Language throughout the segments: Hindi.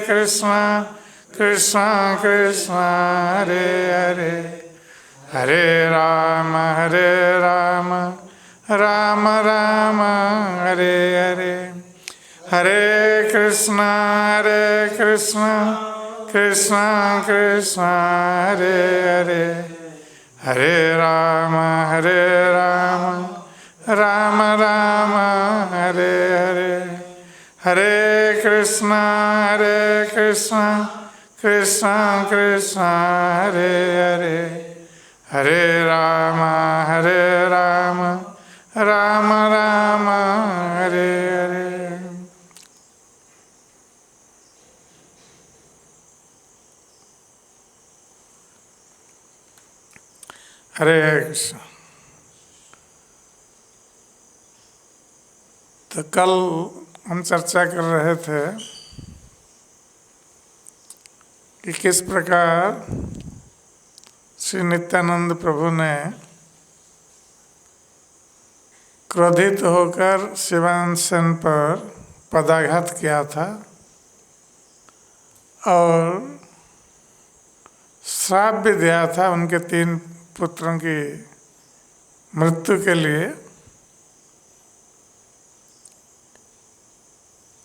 कृष्णा कृष्णा कृष्णा हरे हरे, हरे राम राम राम हरे हरे, हरे कृष्णा कृष्णा कृष्णा हरे हरे, हरे राम राम राम हरे हरे, हरे कृष्णा कृष्णा कृष्णा हरे हरे, हरे राम राम राम हरे हरे। हरे कृष्ण। तो कल हम चर्चा कर रहे थे कि किस प्रकार श्री नित्यानंद प्रभु ने क्रोधित होकर शिवानंद सेन पर पदाघात किया था और श्राप भी दिया था उनके 3 पुत्रों की मृत्यु के लिए।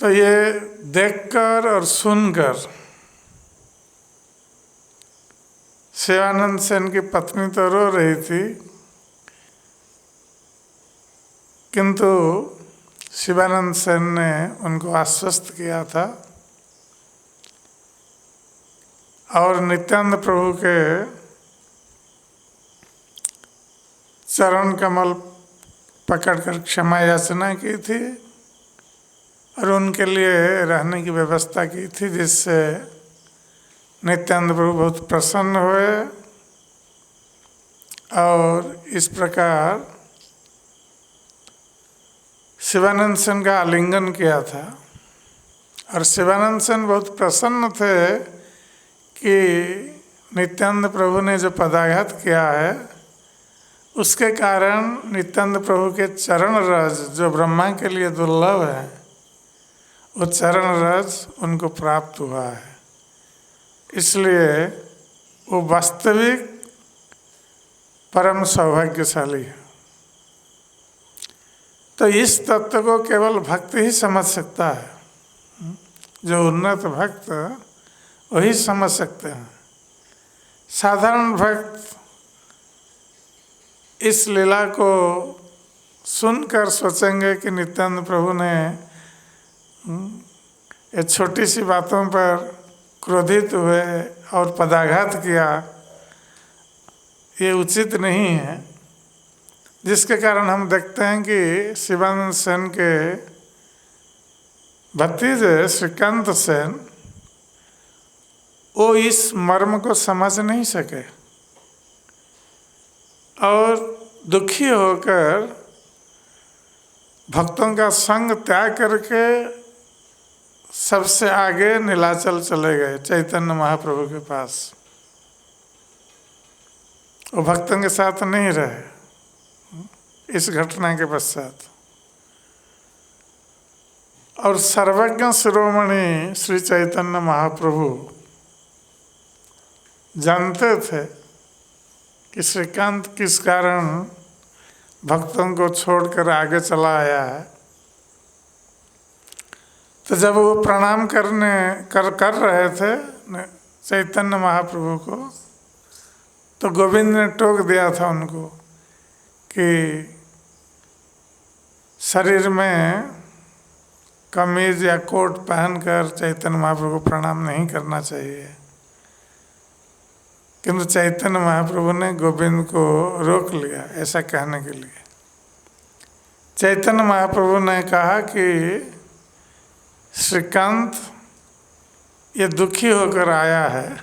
तो ये देखकर और सुनकर शिवानंद सेन की पत्नी तो रो रही थी, किंतु शिवानंद सेन ने उनको आश्वस्त किया था और नित्यानंद प्रभु के चरण कमल पकड़कर क्षमा याचना की थी और उनके लिए रहने की व्यवस्था की थी, जिससे नित्यानंद प्रभु बहुत प्रसन्न हुए और इस प्रकार शिवानंद सेन का आलिंगन किया था। और शिवानंद सेन बहुत प्रसन्न थे कि नित्यानंद प्रभु ने जो पदाघात किया है उसके कारण नित्यानंद प्रभु के चरण रज जो ब्रह्मा के लिए दुर्लभ है, वो चरण रज उनको प्राप्त हुआ है। इसलिए वो वास्तविक परम सौभाग्यशाली है। तो इस तत्व को केवल भक्त ही समझ सकता है, जो उन्नत भक्त वही समझ सकते हैं। साधारण भक्त इस लीला को सुनकर सोचेंगे कि नित्यानंद प्रभु ने ये छोटी सी बातों पर क्रोधित हुए और पदाघात किया, ये उचित नहीं है। जिसके कारण हम देखते हैं कि शिवानंद सेन के भतीजे श्रीकांत सेन वो इस मर्म को समझ नहीं सके और दुखी होकर भक्तों का संग त्याग करके सबसे आगे नीलाचल चले गए चैतन्य महाप्रभु के पास। वो भक्तों के साथ नहीं रहे इस घटना के पश्चात। और सर्वज्ञ शिरोमणि श्री चैतन्य महाप्रभु जानते थे कि श्रीकांत किस कारण भक्तों को छोड़कर आगे चला आया है। तो जब वो प्रणाम कर रहे थे चैतन्य महाप्रभु को, तो गोविंद ने टोक दिया था उनको कि शरीर में कमीज या कोट पहनकर चैतन्य महाप्रभु को प्रणाम नहीं करना चाहिए। किंतु चैतन्य महाप्रभु ने गोविंद को रोक लिया ऐसा कहने के लिए। चैतन्य महाप्रभु ने कहा कि श्रीकांत ये दुखी होकर आया है,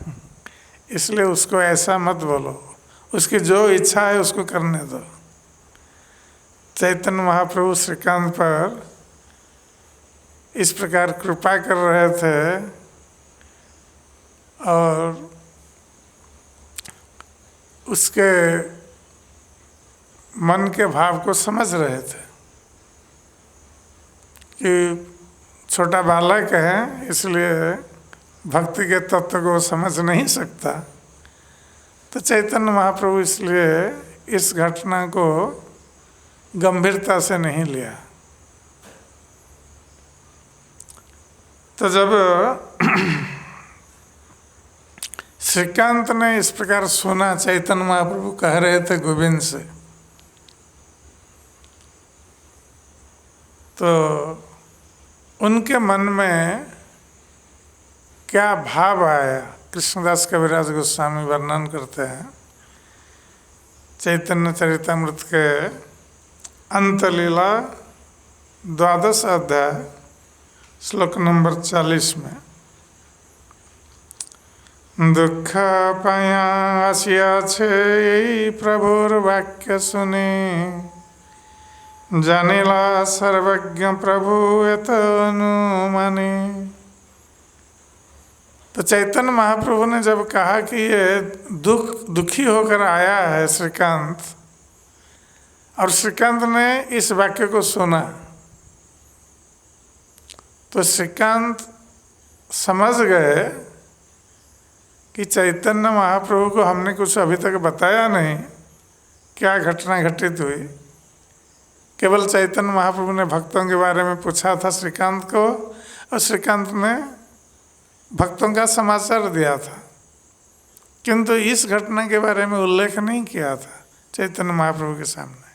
इसलिए उसको ऐसा मत बोलो, उसकी जो इच्छा है उसको करने दो। चैतन्य महाप्रभु श्रीकांत पर इस प्रकार कृपा कर रहे थे और उसके मन के भाव को समझ रहे थे कि छोटा बालक है, इसलिए भक्ति के तत्व को समझ नहीं सकता। तो चैतन्य महाप्रभु इसलिए इस घटना को गंभीरता से नहीं लिया। तो जब श्रीकांत ने इस प्रकार सुना, चैतन्य महाप्रभु कह रहे थे गोविंद से, तो उनके मन में क्या भाव आया, कृष्णदास कविराज गोस्वामी वर्णन करते हैं चैतन्य चरितामृत के अंतलीला 12 अध्याय श्लोक नंबर 40 में, दुख पाया आसिया छे यही प्रभुर वाक्य सुने, जानिला सर्वज्ञ प्रभु एत अनुमाने। तो चैतन्य महाप्रभु ने जब कहा कि ये दुखी होकर आया है श्रीकांत, और श्रीकांत ने इस वाक्य को सुना, तो श्रीकांत समझ गए कि चैतन्य महाप्रभु को हमने कुछ अभी तक बताया नहीं, क्या घटना घटित हुई। केवल चैतन्य महाप्रभु ने भक्तों के बारे में पूछा था श्रीकांत को, और श्रीकांत ने भक्तों का समाचार दिया था, किंतु इस घटना के बारे में उल्लेख नहीं किया था चैतन्य महाप्रभु के सामने।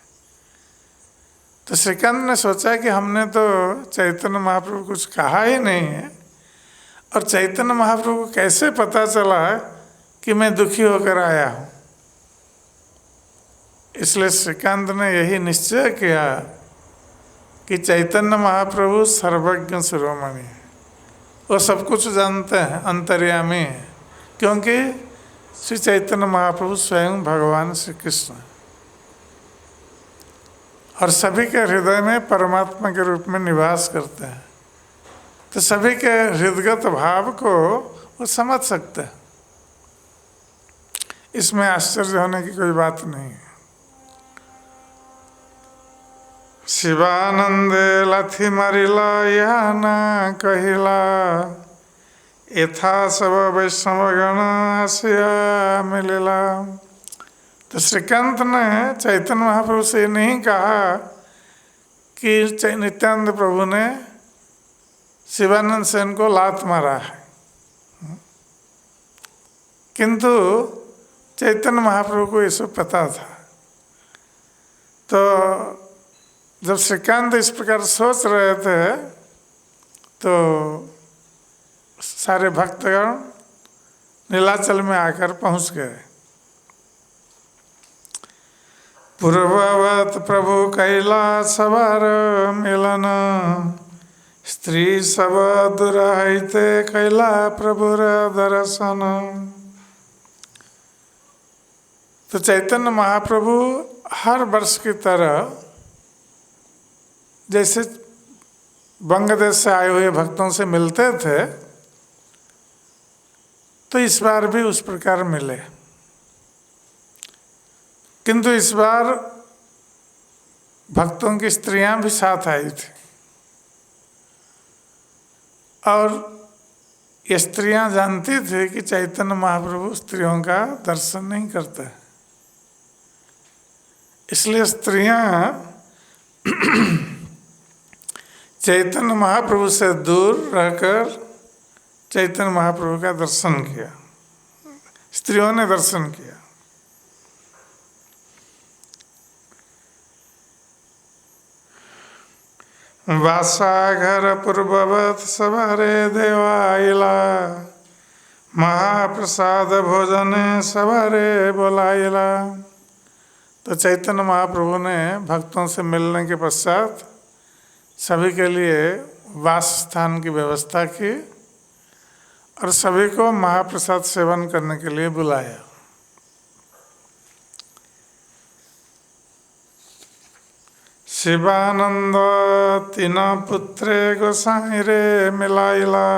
तो श्रीकांत ने सोचा कि हमने तो चैतन्य महाप्रभु कुछ कहा ही नहीं है, और चैतन्य महाप्रभु को कैसे पता चला कि मैं दुखी होकर आया हूँ। इसलिए श्रीकांत ने यही निश्चय किया कि चैतन्य महाप्रभु सर्वज्ञ शिरोमणि है, वो सब कुछ जानते हैं, अंतर्यामी है, क्योंकि श्री चैतन्य महाप्रभु स्वयं भगवान श्री कृष्ण और सभी के हृदय में परमात्मा के रूप में निवास करते हैं। तो सभी के हृदयगत भाव को वो समझ सकते हैं, इसमें आश्चर्य होने की कोई बात नहीं है। शिवानंदे लथी मरिला यह न कहिला, यथा सब वैष्णवगण आसिया मिलिला। तो श्रीकांत ने चैतन्य महाप्रभु से नहीं कहा कि नित्यानंद प्रभु ने शिवानंद सेन को लात मारा है, किंतु चैतन्य महाप्रभु को ये सब पता था। तो जब श्रीकांत इस प्रकार सोच रहे थे, तो सारे भक्तगण नीलाचल में आकर पहुंच गए। पूर्ववत प्रभु कैला सवार मिलन, स्त्री सब दुराहिते कैला प्रभुर दर्शन। तो चैतन्य महाप्रभु हर वर्ष की तरह जैसे बंग देश से आए हुए भक्तों से मिलते थे, तो इस बार भी उस प्रकार मिले, किंतु इस बार भक्तों की स्त्रियां भी साथ आई थी, और ये स्त्रियां जानती थी कि चैतन्य महाप्रभु स्त्रियों का दर्शन नहीं करते, इसलिए स्त्रियां चैतन्य महाप्रभु से दूर रहकर चैतन्य महाप्रभु का दर्शन किया। स्त्रियों ने दर्शन किया। वासाघर पूर्ववत सवारे देवाइला, महाप्रसाद भोजने सवारे बोलाइला। तो चैतन्य महाप्रभु ने भक्तों से मिलने के पश्चात सभी के लिए वास स्थान की व्यवस्था की, और सभी को महाप्रसाद सेवन करने के लिए बुलाया। शिवानंद तीन पुत्रे गोसाई रे मिलाइला,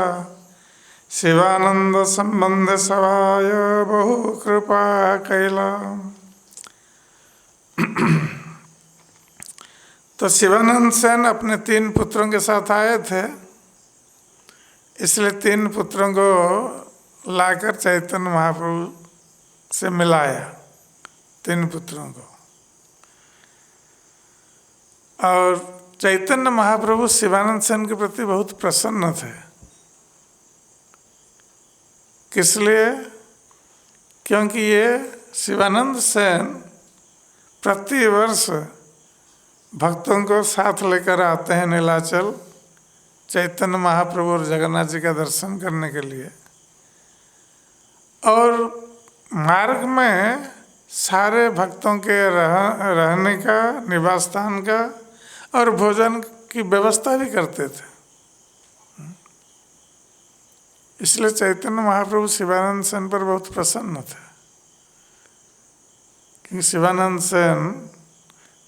शिवानंद संबंध सभाय बहु कृपा कैला। तो शिवानंद सेन अपने 3 पुत्रों के साथ आए थे, इसलिए 3 पुत्रों को लाकर चैतन्य महाप्रभु से मिलाया, 3 पुत्रों को। और चैतन्य महाप्रभु शिवानंद सेन के प्रति बहुत प्रसन्न थे। किस लिए? क्योंकि ये शिवानंद सेन प्रतिवर्ष भक्तों को साथ लेकर आते हैं नीलाचल, चैतन्य महाप्रभु और जगन्नाथ जी का दर्शन करने के लिए। और मार्ग में सारे भक्तों के रहने का, निवास स्थान का और भोजन की व्यवस्था भी करते थे। इसलिए चैतन्य महाप्रभु शिवानंद सेन पर बहुत प्रसन्न थे, क्योंकि शिवानंद सेन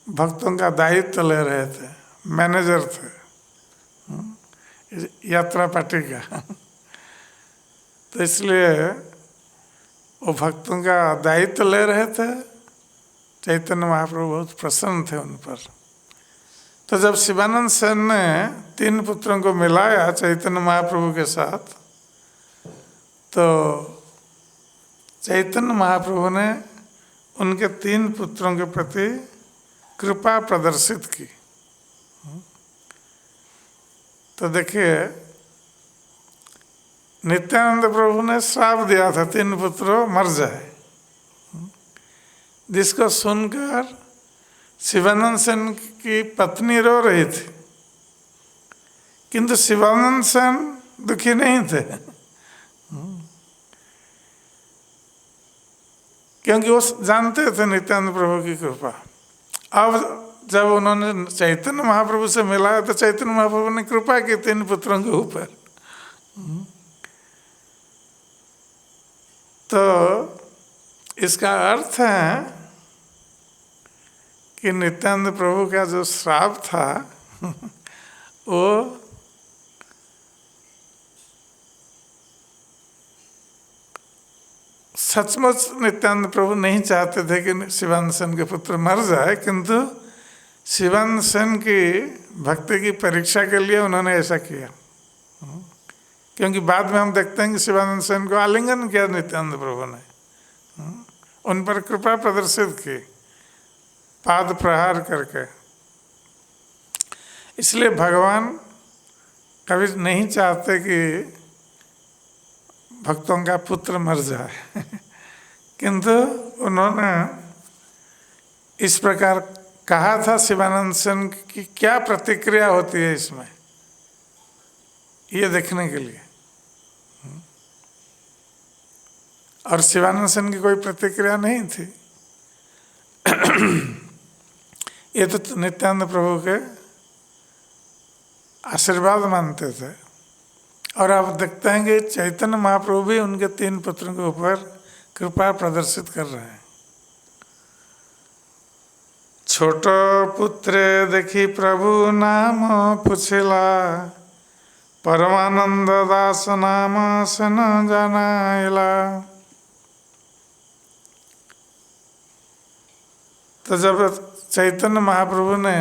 भक्तों का दायित्व ले रहे थे, मैनेजर थे यात्रा पार्टी का। तो इसलिए वो भक्तों का दायित्व ले रहे थे। चैतन्य महाप्रभु बहुत प्रसन्न थे उन पर। तो जब शिवानंद सेन ने 3 पुत्रों को मिलाया चैतन्य महाप्रभु के साथ, तो चैतन्य महाप्रभु ने उनके 3 पुत्रों के प्रति कृपा प्रदर्शित की। तो देखिए, नित्यानंद प्रभु ने श्राप दिया था 3 पुत्रों मर जाए, जिसको सुनकर शिवानंद सेन की पत्नी रो रही थी, किंतु शिवानंद सेन दुखी नहीं थे, क्योंकि वो जानते थे नित्यानंद प्रभु की कृपा। अब जब उन्होंने चैतन्य महाप्रभु से मिला तो चैतन्य महाप्रभु ने कृपा की 3 पुत्रों के ऊपर। तो इसका अर्थ है कि नित्यानंद प्रभु का जो श्राप था वो सचमुच नित्यानंद प्रभु नहीं चाहते थे कि शिवानंद सेन के पुत्र मर जाए, किंतु शिवानंद सेन की भक्ति की परीक्षा के लिए उन्होंने ऐसा किया। क्योंकि बाद में हम देखते हैं कि शिवानंद सेन को आलिंगन किया नित्यानंद प्रभु ने, उन पर कृपा प्रदर्शित की पाद प्रहार करके। इसलिए भगवान कभी नहीं चाहते कि भक्तों का पुत्र मर जाए। किंतु उन्होंने इस प्रकार कहा था शिवानंद सेन की क्या प्रतिक्रिया होती है इसमें, ये देखने के लिए। और शिवानंद सेन की कोई प्रतिक्रिया नहीं थी। ये तो नित्यानंद प्रभु के आशीर्वाद मानते थे। और आप देखते हैं कि चैतन्य महाप्रभु भी उनके 3 पुत्रों के ऊपर कृपा प्रदर्शित कर रहे हैं। छोट पुत्र देखी प्रभु नाम पुछला, परमानंद दास नाम सन जनाइला। तो जब चैतन्य महाप्रभु ने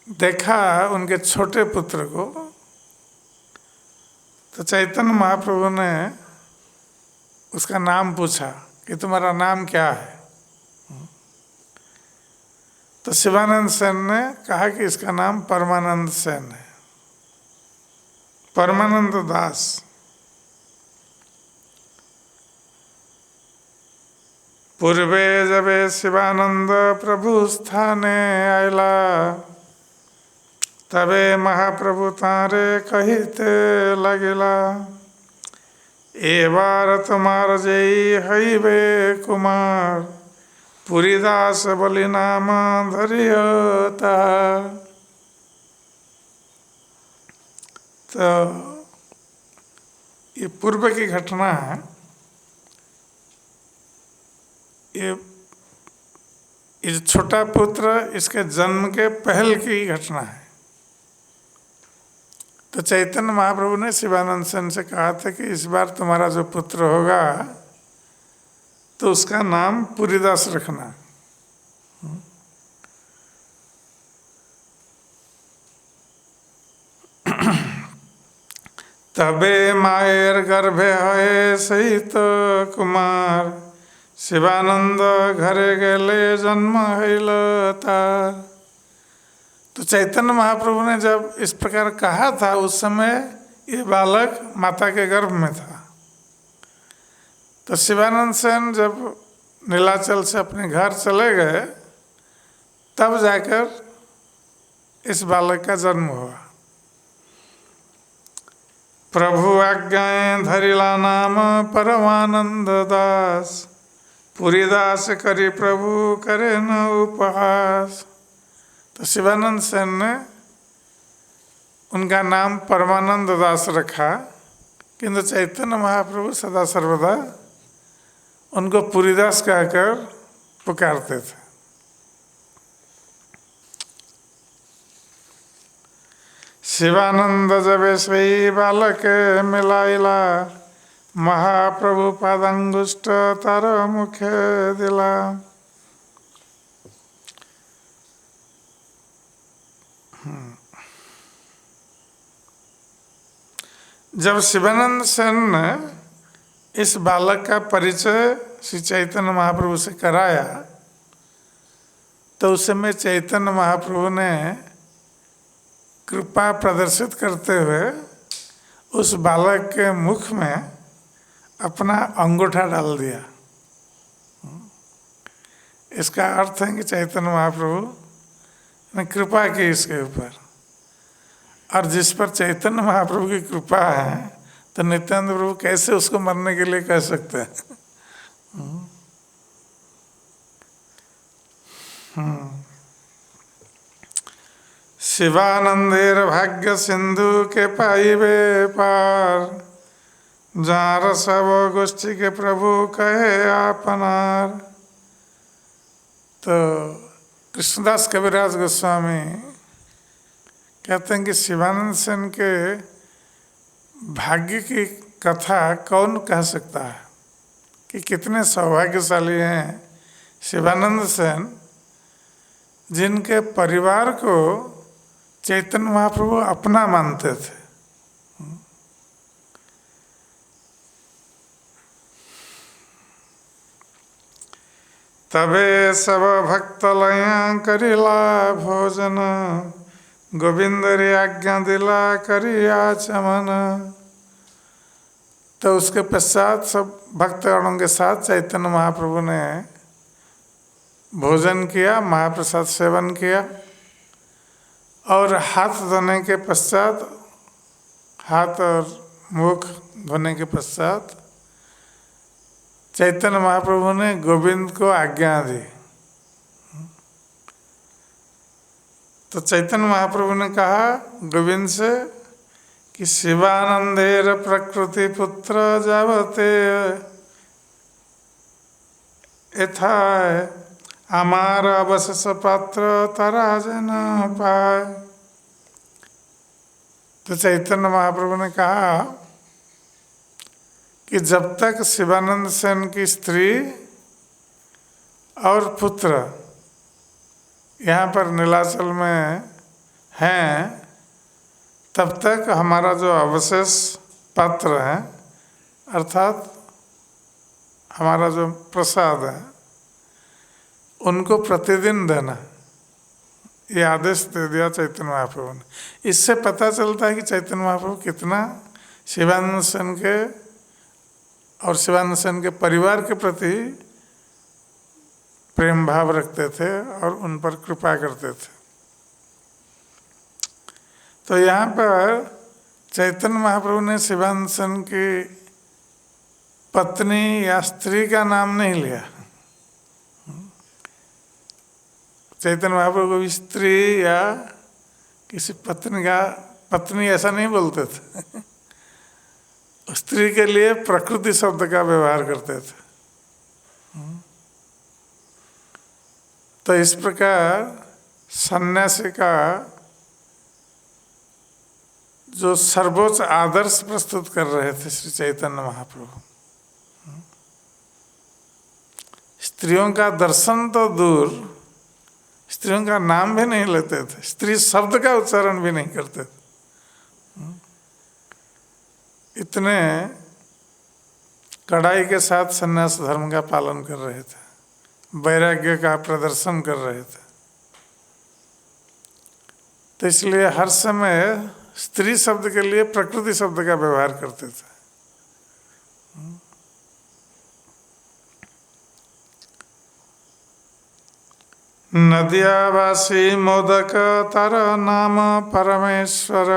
देखा उनके छोटे पुत्र को, तो चैतन्य महाप्रभु ने उसका नाम पूछा कि तुम्हारा नाम क्या है। तो शिवानंद सेन ने कहा कि इसका नाम परमानंद सेन है, परमानंद दास। पूर्वे जबे शिवानंद प्रभु स्थाने आयला, तबे महाप्रभु तारे कहिते लगिला। ए बार तुम्हार जय हईबे कुमार, पुरीदास बलि नाम धरियता। तो ये पूर्व की घटना है। ये छोटा पुत्र इसके जन्म के पहल की घटना है। तो चैतन्य महाप्रभु ने शिवानंद सेन से कहा था कि इस बार तुम्हारा जो पुत्र होगा तो उसका नाम पुरीदास रखना। तबे मायर गर्भे हये सहित कुमार, शिवानंद घरे गेले जन्म हैल तार। तो चैतन्य महाप्रभु ने जब इस प्रकार कहा था, उस समय ये बालक माता के गर्भ में था। तो शिवानंद सेन जब नीलाचल से अपने घर चले गए, तब जाकर इस बालक का जन्म हुआ। प्रभु आज्ञाएं धरिला नाम परमानंद दास, पुरीदास करी प्रभु करे न उपहास। तो शिवानंद सेन ने उनका नाम परमानंद दास रखा, किंतु चैतन्य महाप्रभु सदा सर्वदा उनको पुरीदास कहकर पुकारते थे। शिवानंद जब स्वी बालक मिलाइला, महाप्रभु पादंगुष्ट तार मुखे दिला। जब शिवानंद सेन ने इस बालक का परिचय श्री चैतन्य महाप्रभु से कराया, तो उस समय चैतन्य महाप्रभु ने कृपा प्रदर्शित करते हुए उस बालक के मुख में अपना अंगूठा डाल दिया। इसका अर्थ है कि चैतन्य महाप्रभु ने कृपा की इसके ऊपर, और जिस पर चैतन्य महाप्रभु की कृपा है, तो नित्यानंद प्रभु कैसे उसको मरने के लिए कह सकते हैं। शिवानंदेर भाग्य सिंधु के पाइबे पार, जहाँ रसव गोष्ठी के प्रभु कहे आपनार। तो कृष्णदास कविराज गोस्वामी कहते हैं कि शिवानंद सेन के भाग्य की कथा कौन कह सकता है, कि कितने सौभाग्यशाली हैं शिवानंद सेन, जिनके परिवार को चैतन्य महाप्रभु अपना मानते थे। तबे सब भक्त लया करिला भोजन, गोविंद रे आज्ञा दिला करिया चमन। तो उसके पश्चात सब भक्तगणों के साथ चैतन्य महाप्रभु ने भोजन किया, महाप्रसाद सेवन किया, और हाथ धोने के पश्चात, हाथ और मुख धोने के पश्चात चैतन्य महाप्रभु ने गोविंद को आज्ञा दी। तो चैतन्य महाप्रभु ने कहा गोविंद से कि शिवानंदेर प्रकृति पुत्र जावते यथाय, आमार अवशेष पात्र तराज न पाए। तो चैतन्य महाप्रभु ने कहा कि जब तक शिवानंद सेन की स्त्री और पुत्र यहाँ पर नीलाचल में हैं, तब तक हमारा जो अवशेष पात्र है, अर्थात हमारा जो प्रसाद है, उनको प्रतिदिन देना, ये आदेश दे दिया चैतन्य महाप्रभु ने। इससे पता चलता है कि चैतन्य महाप्रभु कितना शिवानंद सेन के और शिवानंद सेन के परिवार के प्रति प्रेम भाव रखते थे और उन पर कृपा करते थे। तो यहाँ पर चैतन्य महाप्रभु ने शिवानंद सेन की पत्नी या स्त्री का नाम नहीं लिया। चैतन्य महाप्रभु को स्त्री या किसी पत्नी ऐसा नहीं बोलते थे। स्त्री के लिए प्रकृति शब्द का व्यवहार करते थे। तो इस प्रकार सन्यासी का जो सर्वोच्च आदर्श प्रस्तुत कर रहे थे श्री चैतन्य महाप्रभु, स्त्रियों का दर्शन तो दूर, स्त्रियों का नाम भी नहीं लेते थे, स्त्री शब्द का उच्चारण भी नहीं करते थे। इतने कड़ाई के साथ संन्यास धर्म का पालन कर रहे थे, वैराग्य का प्रदर्शन कर रहे थे। तो इसलिए हर समय स्त्री शब्द के लिए प्रकृति शब्द का व्यवहार करते थे। नदियावासी मोदक तर नाम परमेश्वर,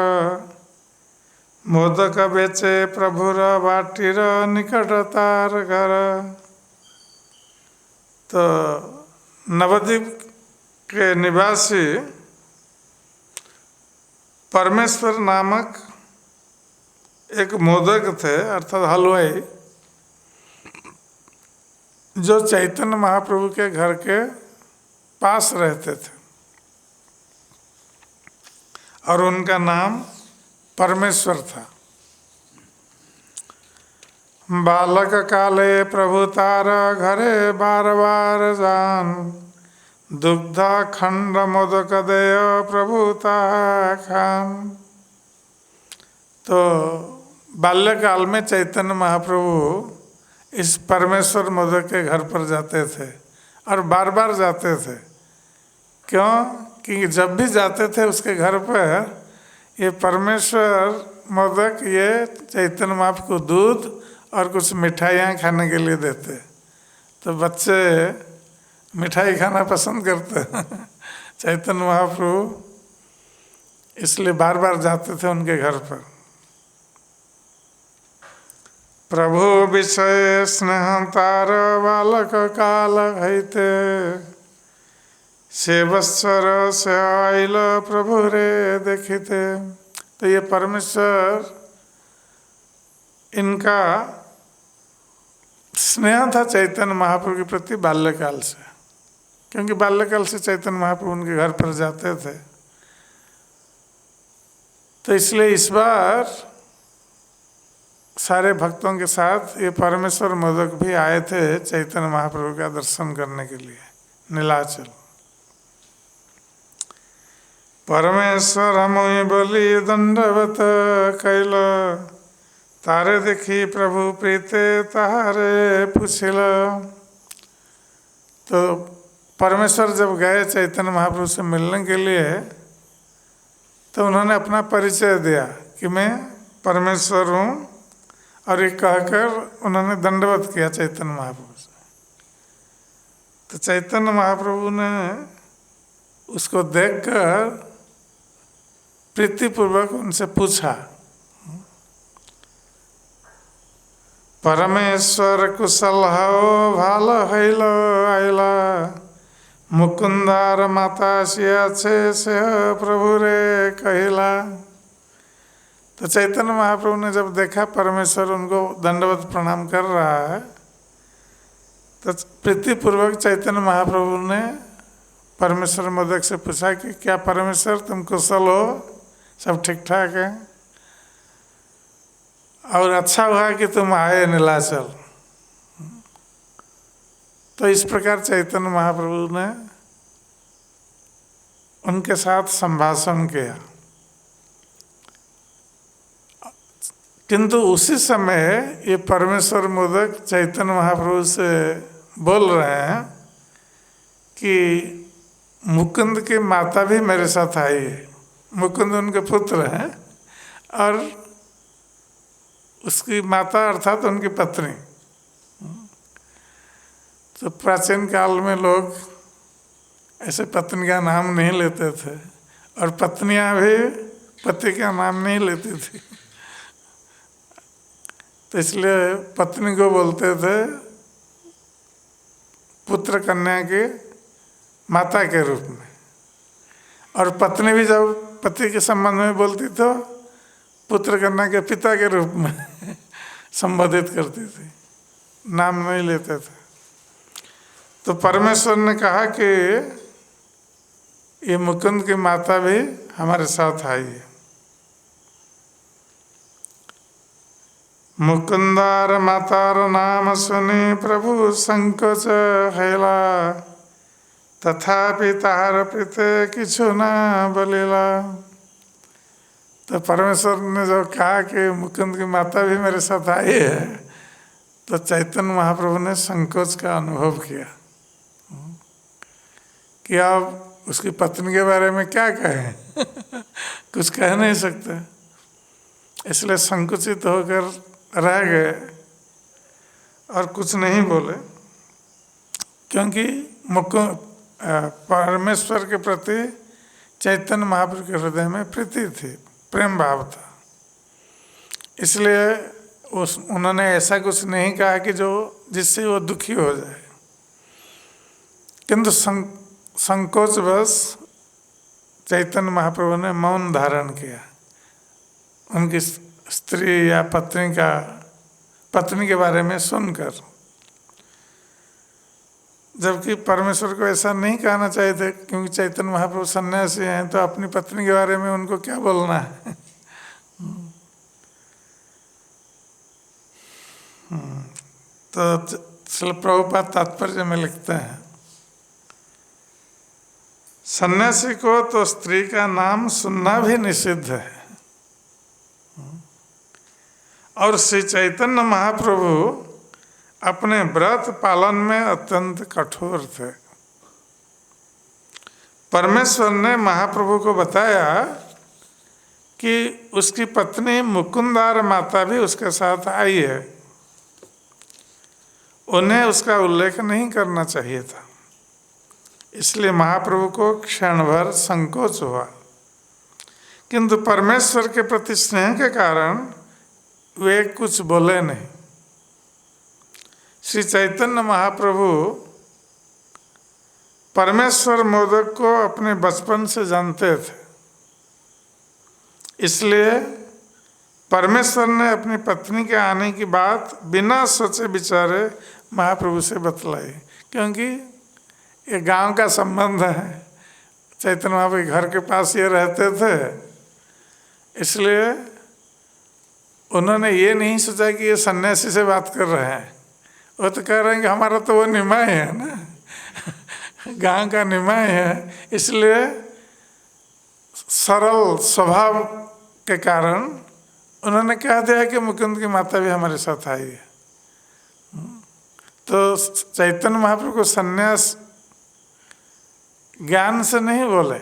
मोदक बेचे प्रभुर बाटीर निकट तार घर। तो नवद्वीप के निवासी परमेश्वर नामक एक मोदक थे, अर्थात हलवाई, जो चैतन्य महाप्रभु के घर के पास रहते थे और उनका नाम परमेश्वर था। बालक काले प्रभु तार घरे बार बार जान, दुग्धा खंड मोदक देय प्रभुता खान। तो बाल्यकाल में चैतन्य महाप्रभु इस परमेश्वर मोदक के घर पर जाते थे और बार बार जाते थे। क्यों? कि जब भी जाते थे उसके घर पर ये परमेश्वर मोदक, ये चैतन्य महाप्रभु को दूध और कुछ मिठाइयाँ खाने के लिए देते। तो बच्चे मिठाई खाना पसंद करते हैं चैतन्य महाप्रभु, इसलिए बार बार जाते थे उनके घर पर। प्रभु विषय स्नेह तार बालक काल हैते, सेवस्वर से आइल प्रभु रे देखते। तो ये परमेश्वर, इनका स्नेह था चैतन्य महाप्रभु के प्रति बाल्यकाल से, क्योंकि बाल्यकाल से चैतन्य महाप्रभु उनके घर पर जाते थे। तो इसलिए इस बार सारे भक्तों के साथ ये परमेश्वर मोदक भी आए थे चैतन्य महाप्रभु का दर्शन करने के लिए नीलाचल। परमेश्वर मुई बोली दंडवत कैल, तारे देखी प्रभु प्रीते तारे पुछिल। तो परमेश्वर जब गए चैतन्य महाप्रभु से मिलने के लिए, तो उन्होंने अपना परिचय दिया कि मैं परमेश्वर हूँ, और ये कहकर उन्होंने दंडवत किया चैतन्य महाप्रभु से। तो चैतन्य महाप्रभु ने उसको देखकर प्रीतिपूर्वक उनसे पूछा, परमेश्वर कुशल हो भाल हैल आइला, मुकुंदार माता सिया छे से प्रभु रे कहिला। तो चैतन्य महाप्रभु ने जब देखा परमेश्वर उनको दंडवत प्रणाम कर रहा है, तो प्रीतिपूर्वक चैतन्य महाप्रभु ने परमेश्वर मोदक से पूछा कि क्या परमेश्वर तुम कुशल हो, सब ठीक ठाक है, और अच्छा हुआ कि तुम आए नीलाचल। तो इस प्रकार चैतन्य महाप्रभु ने उनके साथ संभाषण किया। किंतु उसी समय ये परमेश्वर मोदक चैतन्य महाप्रभु से बोल रहे हैं कि मुकुंद की माता भी मेरे साथ आई है। मुकुंद उनके पुत्र हैं और उसकी माता अर्थात उनकी पत्नी। तो प्राचीन काल में लोग ऐसे पत्नी का नाम नहीं लेते थे, और पत्नियां भी पति का नाम नहीं लेती थी। तो इसलिए पत्नी को बोलते थे पुत्र कन्या के माता के रूप में, और पत्नी भी जब पति के संबंध में बोलती तो पुत्र कन्या के पिता के रूप में संबोधित करती थी, नाम नहीं लेते थे। तो परमेश्वर ने कहा कि ये मुकुंद की माता भी हमारे साथ आई है। मुकुंदार मातार नाम सुनी प्रभु संकोच हैला, तथापि तार प्रीते किछु ना बोलिला। तो परमेश्वर ने जो कहा कि मुकुंद की माता भी मेरे साथ आई है, तो चैतन्य महाप्रभु ने संकोच का अनुभव किया कि आप उसकी पत्नी के बारे में क्या कहें कुछ कह नहीं सकते, इसलिए संकुचित होकर रह गए और कुछ नहीं बोले, क्योंकि परमेश्वर के प्रति चैतन्य महाप्रभु के हृदय में प्रीति थी, प्रेम भाव था। इसलिए उन्होंने ऐसा कुछ नहीं कहा कि जिससे वो दुखी हो जाए, किंतु संकोचवश चैतन्य महाप्रभु ने मौन धारण किया उनकी स्त्री या पत्नी के बारे में सुनकर, जबकि परमेश्वर को ऐसा नहीं कहना चाहिए था, क्योंकि चैतन्य महाप्रभु सन्यासी हैं, तो अपनी पत्नी के बारे में उनको क्या बोलना है। तो श्रील प्रभुपाद तात्पर्य में लिखते हैं, सन्यासी को तो स्त्री का नाम सुनना भी निषिद्ध है, और श्री चैतन्य महाप्रभु अपने व्रत पालन में अत्यंत कठोर थे। परमेश्वर ने महाप्रभु को बताया कि उसकी पत्नी मुकुंदार माता भी उसके साथ आई है, उन्हें उसका उल्लेख नहीं करना चाहिए था। इसलिए महाप्रभु को क्षण भर संकोच हुआ, किंतु परमेश्वर के प्रति स्नेह के कारण वे कुछ बोले नहीं। श्री चैतन्य महाप्रभु परमेश्वर मोदक को अपने बचपन से जानते थे, इसलिए परमेश्वर ने अपनी पत्नी के आने की बात बिना सोचे विचारे महाप्रभु से बतलाई, क्योंकि ये गांव का संबंध है, चैतन्य महाप्रभु घर के पास ये रहते थे, इसलिए उन्होंने ये नहीं सोचा कि ये सन्यासी से बात कर रहे हैं। वो तो कह रहे हैं कि हमारा तो वो निमाय है ना, गांव का निमाय है, इसलिए सरल स्वभाव के कारण उन्होंने कह दिया कि मुकुंद की माता भी हमारे साथ आई है। तो चैतन्य महाप्रभु को सन्यास ज्ञान से नहीं बोले,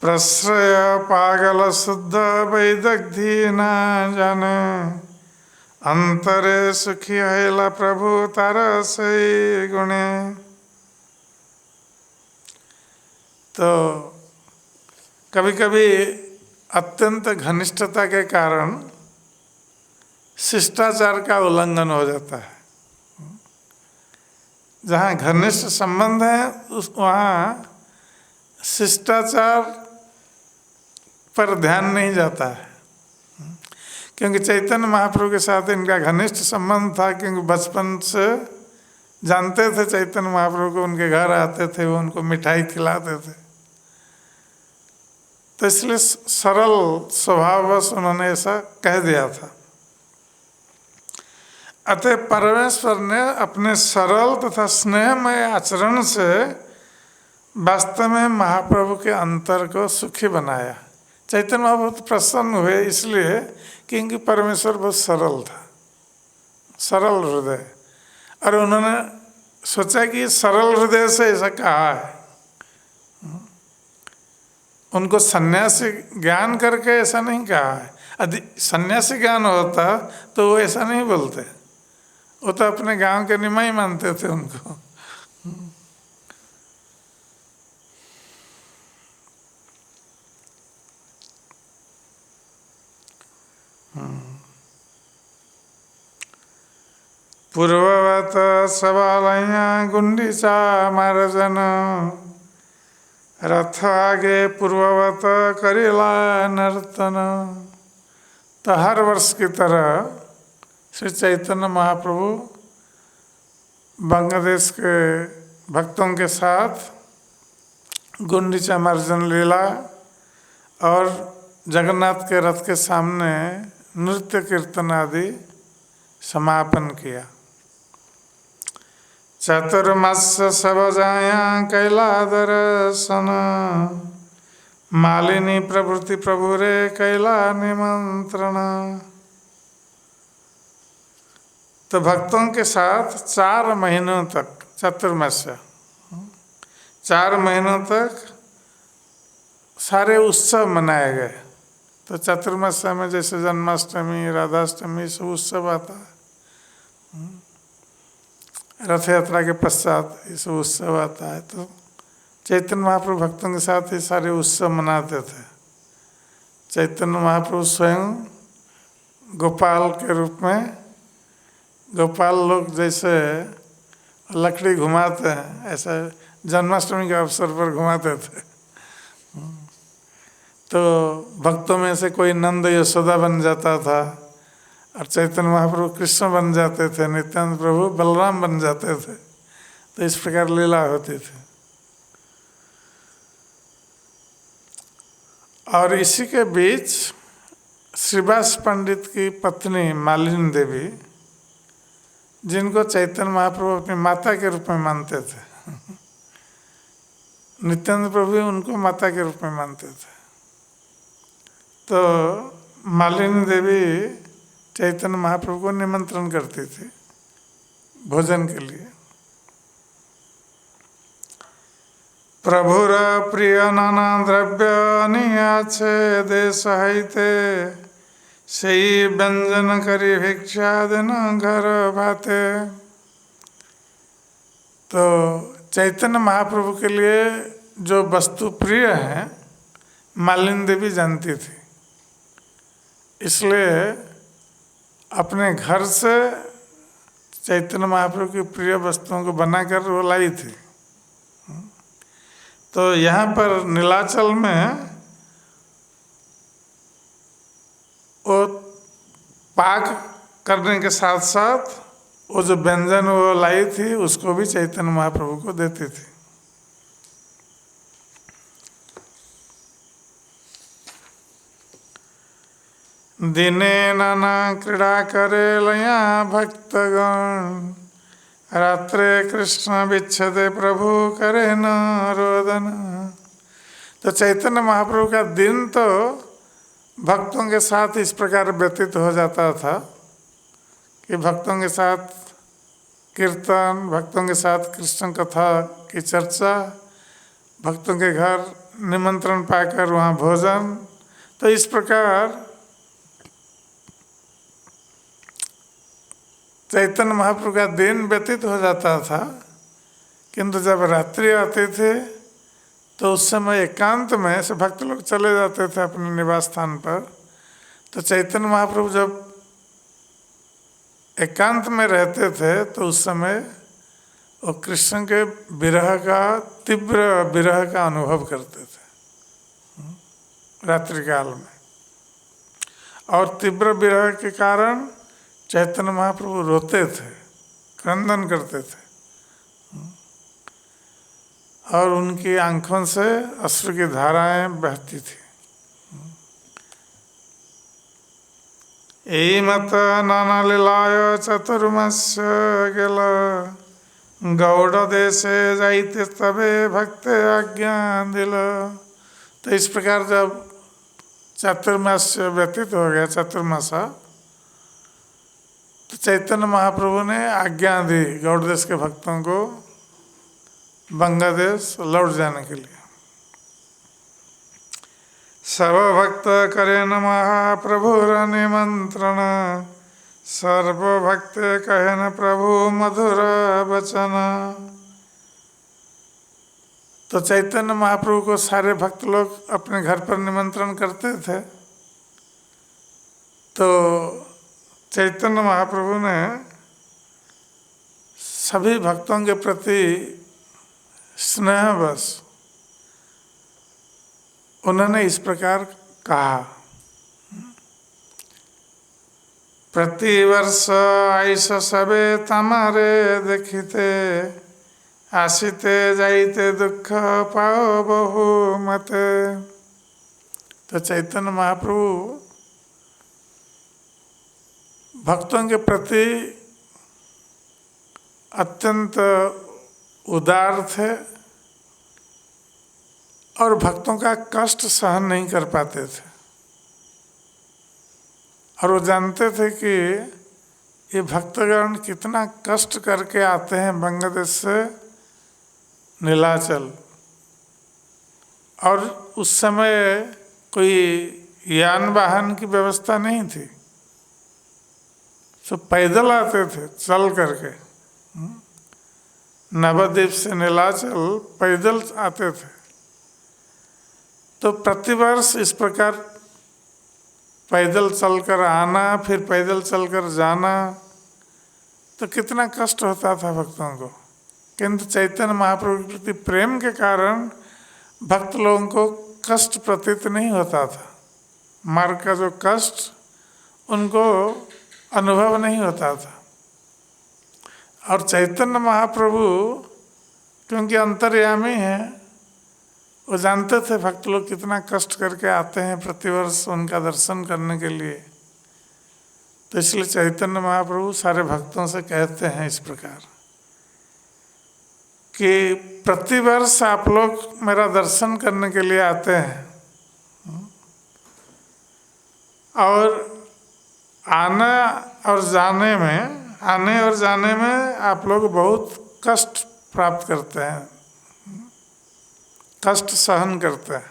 प्रश्रय पागल शुद्ध वैदग्धी न जाने, अंतरे सुखी हैला प्रभु तारा से गुणे। तो कभी कभी अत्यंत घनिष्ठता के कारण शिष्टाचार का उल्लंघन हो जाता है। जहाँ घनिष्ठ संबंध है वहाँ शिष्टाचार पर ध्यान नहीं जाता है, क्योंकि चैतन्य महाप्रभु के साथ इनका घनिष्ठ संबंध था, क्योंकि बचपन से जानते थे चैतन्य महाप्रभु को, उनके घर आते थे, वो उनको मिठाई खिलाते थे, तो इसलिए सरल स्वभाववश उन्होंने ऐसा कह दिया था। अतः परमेश्वर ने अपने सरल तथा स्नेहमय आचरण से वास्तव में महाप्रभु के अंतर को सुखी बनाया। चैतन्य महाप्रभु बहुत प्रसन्न हुए इसलिए क्योंकि परमेश्वर बहुत सरल था, सरल हृदय, और उन्होंने सोचा कि सरल हृदय से ऐसा कहा है। उनको सन्यासी ज्ञान करके ऐसा नहीं कहा है। यदि सन्यासी ज्ञान होता तो वो ऐसा नहीं बोलते, वो तो अपने गांव के निमाई मानते थे उनको। पूर्ववत सवालया गुंडीचा मार्जन, रथ आगे पूर्ववत करेला नर्तन। तो हर वर्ष की तरह श्री चैतन्य महाप्रभु बांग्लादेश के भक्तों के साथ गुंडीचा मार्जन लीला और जगन्नाथ के रथ के सामने नृत्य कीर्तन आदि समापन किया। चतुर्मास सब जाया कैला दर्शन, मालिनी प्रवृत्ति प्रभु रे कैला निमंत्रण। तो भक्तों के साथ 4 महीनों तक चतुर्मास, 4 महीनों तक सारे उत्सव मनाए गए। तो चतुर्मास में जैसे जन्माष्टमी, राधाष्टमी सब उत्सव आता है, रथ यात्रा के पश्चात ये सब उत्सव आता है। तो चैतन्य महाप्रभु भक्तों के साथ ये सारे उत्सव मनाते थे। चैतन्य महाप्रभु स्वयं गोपाल के रूप में, गोपाल लोग जैसे लकड़ी घुमाते हैं ऐसा जन्माष्टमी के अवसर पर घुमाते थे। तो भक्तों में से कोई नंद यशोदा बन जाता था और चैतन्य महाप्रभु कृष्ण बन जाते थे, नित्यानंद प्रभु बलराम बन जाते थे। तो इस प्रकार लीला होती थी। और इसी के बीच श्रीवास पंडित की पत्नी मालिनी देवी, जिनको चैतन्य महाप्रभु अपनी माता के रूप में मानते थे, नित्यानंद प्रभु उनको माता के रूप में मानते थे। तो मालिनी देवी चैतन्य महाप्रभु को निमंत्रण करती थी भोजन के लिए। प्रभुर प्रिय नाना द्रव्य नियाचे देश हईते, सही व्यंजन करी भिक्षा देना घर भाते। तो चैतन्य महाप्रभु के लिए जो वस्तु प्रिय है मालिनी देवी जानती थी, इसलिए अपने घर से चैतन्य महाप्रभु की प्रिय वस्तुओं को बनाकर वो लाई थी। तो यहाँ पर नीलाचल में वो पाक करने के साथ साथ वो जो व्यंजन वो लाई थी उसको भी चैतन्य महाप्रभु को देती थी। दिने नाना क्रीड़ा करे लया भक्तगण, रात्रे कृष्ण विच्छदे प्रभु करे न रोदन। तो चैतन्य महाप्रभु का दिन तो भक्तों के साथ इस प्रकार व्यतीत हो जाता था कि भक्तों के साथ कीर्तन, भक्तों के साथ कृष्ण कथा की चर्चा, भक्तों के घर निमंत्रण पाकर वहाँ भोजन। तो इस प्रकार चैतन्य महाप्रभु का दिन व्यतीत हो जाता था। किंतु जब रात्रि आती थी तो उस समय एकांत में से भक्त लोग चले जाते थे अपने निवास स्थान पर। तो चैतन्य महाप्रभु जब एकांत में रहते थे तो उस समय वो कृष्ण के विरह का, तीव्र विरह का अनुभव करते थे रात्रि काल में। और तीव्र विरह के कारण चैतन्य महाप्रभु रोते थे, क्रंदन करते थे और उनकी आंखों से अश्रु की धाराएं बहती थी। यही मत नाना लीलाय चतुर्मास गेल, गौड़ देशे जाइते तबे भक्ते आज्ञा दिल। तो इस प्रकार जब चतुर्मास व्यतीत हो गया, चतुर्मासा, तो चैतन्य महाप्रभु ने आज्ञा दी गौड़ देश के भक्तों को बांग्लादेश लौट जाने के लिए। सब भक्त करे न महाप्रभुर निमंत्रण, सर्व भक्त कहे न प्रभु मधुर वचन। तो चैतन्य महाप्रभु को सारे भक्त लोग अपने घर पर निमंत्रण करते थे। तो चैतन्य महाप्रभु ने सभी भक्तों के प्रति स्नेहवश उन्होंने इस प्रकार कहा, प्रतिवर्ष आइस सबे तमारे देखिते, आसिते जाइते दुख पाओ बहु मते। तो चैतन्य महाप्रभु भक्तों के प्रति अत्यंत उदार थे और भक्तों का कष्ट सहन नहीं कर पाते थे। और वो जानते थे कि ये भक्तगण कितना कष्ट करके आते हैं बांग्लादेश से नीलाचल, और उस समय कोई यान वाहन की व्यवस्था नहीं थी, तो पैदल आते थे चल करके। नवद्वीप से नीलाचल पैदल आते थे। तो प्रतिवर्ष इस प्रकार पैदल चलकर आना, फिर पैदल चलकर जाना, तो कितना कष्ट होता था भक्तों को। किंतु चैतन्य महाप्रभु के प्रति प्रेम के कारण भक्त लोगों को कष्ट प्रतीत नहीं होता था। मार्ग का जो कष्ट उनको अनुभव नहीं होता था। और चैतन्य महाप्रभु क्योंकि अंतर्यामी हैं, वो जानते थे भक्त लोग कितना कष्ट करके आते हैं प्रतिवर्ष उनका दर्शन करने के लिए। तो इसलिए चैतन्य महाप्रभु सारे भक्तों से कहते हैं इस प्रकार कि प्रतिवर्ष आप लोग मेरा दर्शन करने के लिए आते हैं, और आने और जाने में आप लोग बहुत कष्ट प्राप्त करते हैं, कष्ट सहन करते हैं।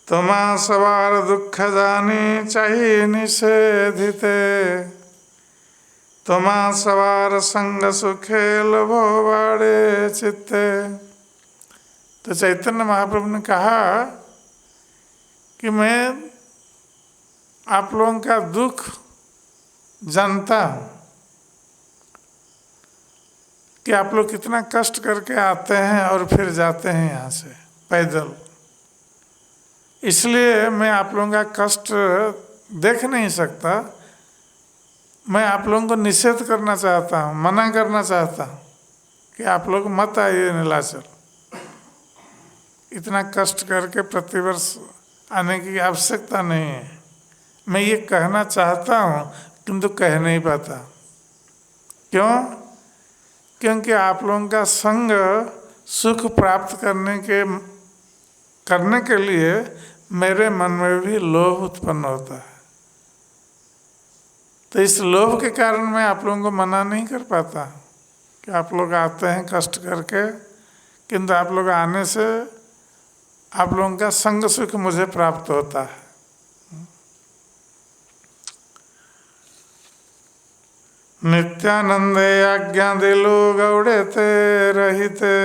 तुमा सवार दुख जानी चाहिए निषेधिते, तुमा सवार संग सुखे लभो बाड़े चित्ते। तो चैतन्य महाप्रभु ने कहा कि मैं आप लोगों का दुख जानता हूँ कि आप लोग कितना कष्ट करके आते हैं और फिर जाते हैं यहाँ से पैदल। इसलिए मैं आप लोगों का कष्ट देख नहीं सकता। मैं आप लोगों को निषेध करना चाहता हूँ, मना करना चाहता हूँ कि आप लोग मत आइए नीलाचल। इतना कष्ट करके प्रतिवर्ष आने की आवश्यकता नहीं है। मैं ये कहना चाहता हूँ किंतु कह नहीं पाता। क्यों? क्योंकि आप लोगों का संग सुख प्राप्त करने के लिए मेरे मन में भी लोभ उत्पन्न होता है। तो इस लोभ के कारण मैं आप लोगों को मना नहीं कर पाता कि आप लोग आते हैं कष्ट करके, किंतु आप लोग आने से आप लोगों का संग सुख मुझे प्राप्त होता है। नित्यानंदे आज्ञा दिलो गौड़े ते रहिते,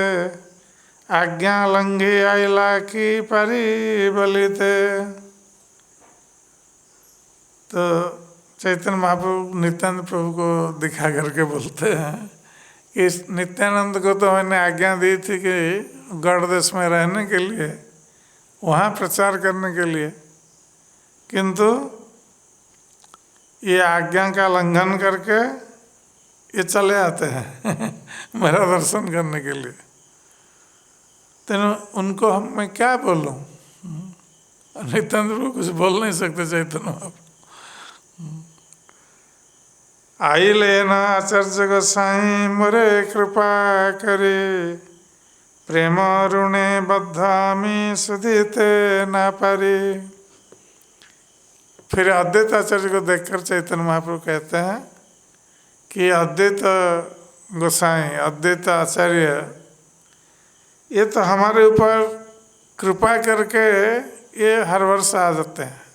आज्ञा लंघी आइला की परी बलिते। तो चैतन्य महाप्रभु नित्यानंद प्रभु को दिखा करके बोलते हैं कि इस नित्यानंद को तो मैंने आज्ञा दी थी कि गढ़ देश में रहने के लिए, वहाँ प्रचार करने के लिए, किंतु ये आज्ञा का लंघन करके ये चले आते हैं मेरा दर्शन करने के लिए। तो उनको मैं क्या बोलूं? नित्यानंद प्रभु कुछ बोल नहीं सकते चैतन्य महाप्रभु। आई लेना आचार्य गोसाई मोरे कृपा करे, प्रेम ऋणे बद्धामी सुधीते ना पारी। फिर अद्वैत आचार्य को देखकर चैतन्य महाप्रभु कहते हैं कि अद्वैत गोसाई, अद्वैत आचार्य, ये तो हमारे ऊपर कृपा करके ये हर वर्ष आ जाते हैं।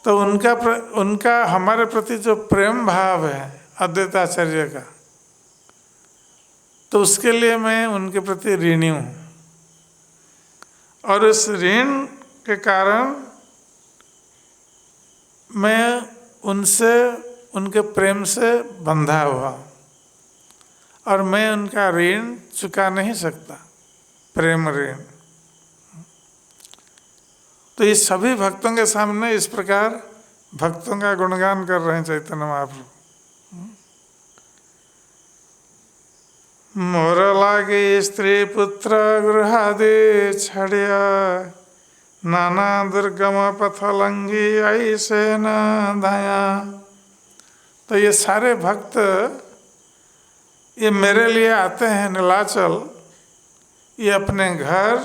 तो उनका हमारे प्रति जो प्रेम भाव है अद्वैत आचार्य का, तो उसके लिए मैं उनके प्रति ऋणी हूँ। और इस ऋण के कारण मैं उनसे, उनके प्रेम से बंधा हुआ, और मैं उनका ऋण चुका नहीं सकता, प्रेम ऋण। तो ये सभी भक्तों के सामने इस प्रकार भक्तों का गुणगान कर रहे हैं चैतन्य महाप्रभु। मोर लागे स्त्री पुत्र गृहादि छड़िया, नाना दुर्गम पथ लंघी ऐसे न दया। तो ये सारे भक्त ये मेरे लिए आते हैं नीलाचल। ये अपने घर,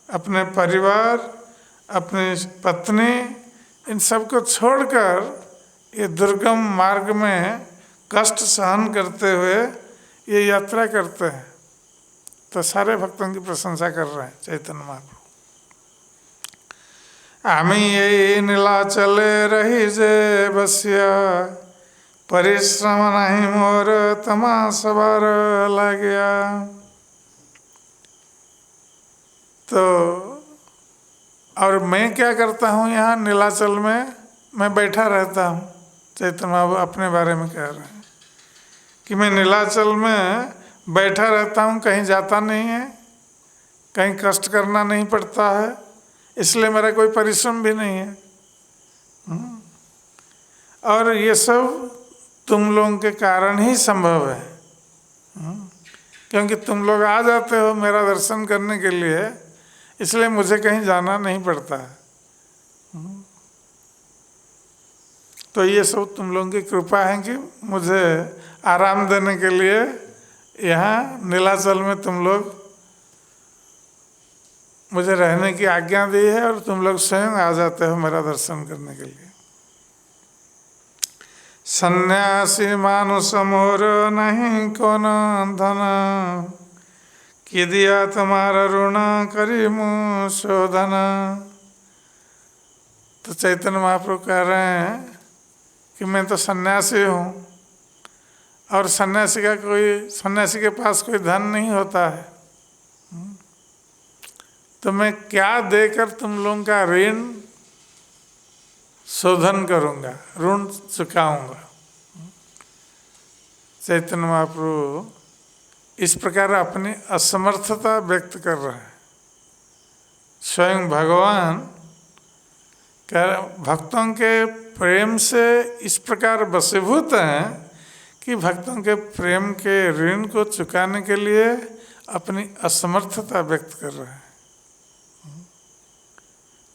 अपने परिवार, अपनी पत्नी, इन सबको छोड़कर ये दुर्गम मार्ग में कष्ट सहन करते हुए ये यात्रा करते हैं। तो सारे भक्तों की प्रशंसा कर रहे हैं चैतन्य महाप्रभु। आमी ये नीलाचले रही जे बसिया, परिश्रम नहीं मोर तमा सवार लाग्या। तो और मैं क्या करता हूँ यहाँ नीलाचल में, मैं बैठा रहता हूँ। चैतन्य महाप्रभु अपने बारे में कह रहे हैं कि मैं नीलाचल में बैठा रहता हूँ, कहीं जाता नहीं है, कहीं कष्ट करना नहीं पड़ता है, इसलिए मेरा कोई परिश्रम भी नहीं है। और ये सब तुम लोगों के कारण ही संभव है, क्योंकि तुम लोग आ जाते हो मेरा दर्शन करने के लिए, इसलिए मुझे कहीं जाना नहीं पड़ता है। तो ये सब तुम लोगों की कृपा है कि मुझे आराम देने के लिए यहाँ नीलाचल में तुम लोग मुझे रहने की आज्ञा दी है, और तुम लोग स्वयं आ जाते हो मेरा दर्शन करने के लिए। सन्यासी मानुष मोर नहीं कौन धन, कि दिया तुम्हारा ऋण करी मुँह शोधन। तो चैतन्य महाप्रभु कह रहे हैं कि मैं तो सन्यासी हूँ, और सन्यासी के पास कोई धन नहीं होता है, तो मैं क्या देकर तुम लोगों का ऋण शोधन करूँगा, ऋण चुकाऊँगा। चैतन्य महाप्रभु इस प्रकार अपनी असमर्थता व्यक्त कर रहे हैं। स्वयं भगवान भक्तों के प्रेम से इस प्रकार वशीभूत हैं कि भक्तों के प्रेम के ऋण को चुकाने के लिए अपनी असमर्थता व्यक्त कर रहे हैं।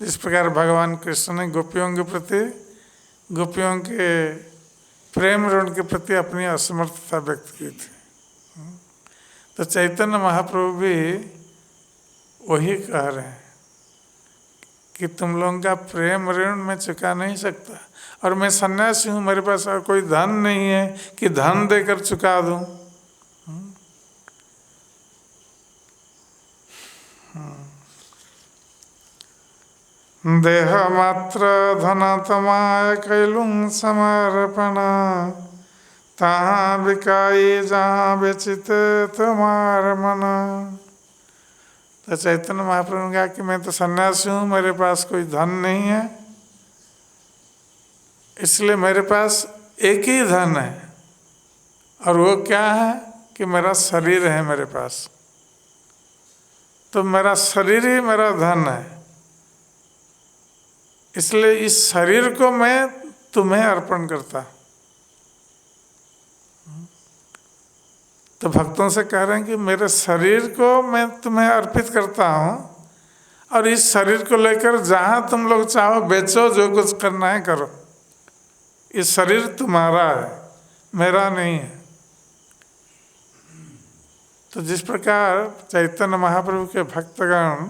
जिस प्रकार भगवान कृष्ण ने गोपियों के प्रति, गोपियों के प्रेम ऋण के प्रति अपनी असमर्थता व्यक्त की थी, तो चैतन्य महाप्रभु भी वही कह रहे हैं कि तुम लोगों का प्रेम ऋण मैं चुका नहीं सकता, और मैं सन्यासी हूँ, मेरे पास और कोई धन नहीं है कि धन देकर चुका दूँ। देह मात्र धन तमाय कैलुं समर्पण, तहाँ बिकाई जहाँ बेचित तुम्हार मन। तो चैतन्य महाप्रभु ने कहा कि मैं तो सन्यासी हूँ, मेरे पास कोई धन नहीं है, इसलिए मेरे पास एक ही धन है, और वो क्या है कि मेरा शरीर है मेरे पास। तो मेरा शरीर ही मेरा धन है, इसलिए इस शरीर को मैं तुम्हें अर्पण करता। तो भक्तों से कह रहे हैं कि मेरे शरीर को मैं तुम्हें अर्पित करता हूँ, और इस शरीर को लेकर जहाँ तुम लोग चाहो बेचो, जो कुछ करना है करो, इस शरीर तुम्हारा है, मेरा नहीं है। तो जिस प्रकार चैतन्य महाप्रभु के भक्तगण